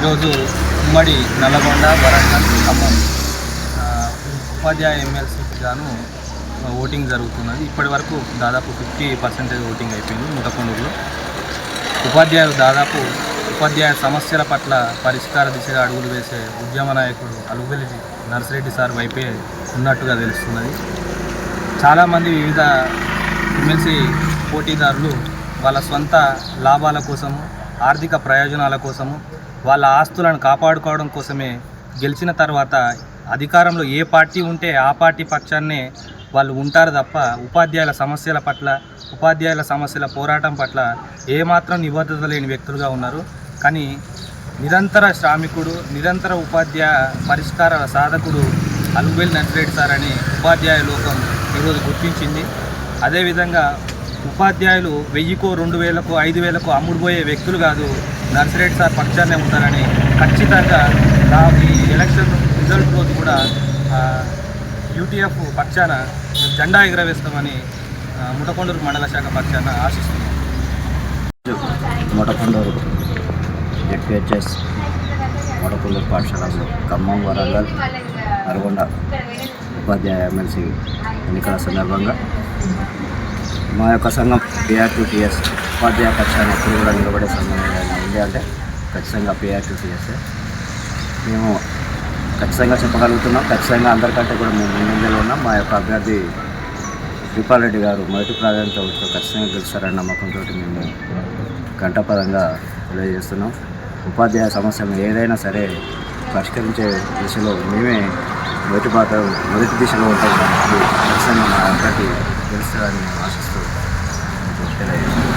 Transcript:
ఈరోజు ఉమ్మడి నల్లగొండ, వరంగల్, ఖమ్మం ఉపాధ్యాయ ఎమ్మెల్సీకి గాను ఓటింగ్ జరుగుతున్నది. ఇప్పటి వరకు దాదాపు 50% ఓటింగ్ అయిపోయింది. ముటకొండూరులో ఉపాధ్యాయులు దాదాపు ఉపాధ్యాయ సమస్యల పట్ల పరిష్కార దిశగా అడుగులు వేసే ఉద్యమ నాయకుడు అలుగుబెల్లి నర్సిరెడ్డి సార్ వైపే ఉన్నట్టుగా తెలుస్తున్నది. చాలామంది వివిధ ఎమ్మెల్సీ పోటీదారులు వాళ్ళ సొంత లాభాల కోసము, ఆర్థిక ప్రయోజనాల కోసము, వాళ్ళ ఆస్తులను కాపాడుకోవడం కోసమే గెలిచిన తర్వాత అధికారంలో ఏ పార్టీ ఉంటే ఆ పార్టీ పక్షాన్నే వాళ్ళు ఉంటారు తప్ప ఉపాధ్యాయుల సమస్యల పట్ల, ఉపాధ్యాయుల సమస్యల పోరాటం పట్ల ఏమాత్రం నిబద్ధత లేని వ్యక్తులుగా ఉన్నారు. కానీ నిరంతర శ్రామికుడు, నిరంతర ఉపాధ్యాయ పరిష్కార సాధకుడు అలుగుబెల్లి నర్సిరెడ్డి సార్ అని ఉపాధ్యాయ లోకం ఈరోజు గుర్తించింది. అదేవిధంగా ఉపాధ్యాయులు 1000కో, 2000కో, 5000కో అమ్ముడుపోయే వ్యక్తులు కాదు, నర్సిరెడ్డి సార్ పక్షాన్నే ఉంటారని ఖచ్చితంగా ఈ ఎలక్షన్ రిజల్ట్ రోజు కూడా యూటీఎఫ్ పక్షాన జెండా ఎగురవేస్తామని ముటకొండూరు మండల శాఖ పక్షాన ఆశిస్తున్నాం. ముటకొండూరు జెడ్పీహెచ్ఎస్ ముటకొండూరు పాఠశాలలో ఖమ్మం, వరంగల్, నల్గొండ ఉపాధ్యాయ ఎమ్మెల్సీ ఎన్నికల సందర్భంగా మా యొక్క సంఘం PRTTS ఉపాధ్యాయ పక్షాన ఎప్పుడు కూడా నిలబడే సంఘం ఏదైనా ఉంది అంటే ఖచ్చితంగా PRTTS. మేము ఖచ్చితంగా చెప్పగలుగుతున్నాం, ఖచ్చితంగా అందరికంటే కూడా మేము ముందంజలో ఉన్నాం. మా యొక్క అభ్యర్థి శ్రీపాల్ రెడ్డి గారు మొదటి ప్రాధాన్యత ఖచ్చితంగా గెలుస్తారన్న నమ్మకంతో మేము ఘంటాపరంగా తెలియజేస్తున్నాం. ఉపాధ్యాయ సమస్యలు ఏదైనా సరే పరిష్కరించే దిశలో మేమే మొదటి దిశలో ఉంటాం కాబట్టి ఖచ్చితంగా మా అభ్యర్థి గెలుస్తారని ఆశిస్తూ తెలియజేస్తున్నాం.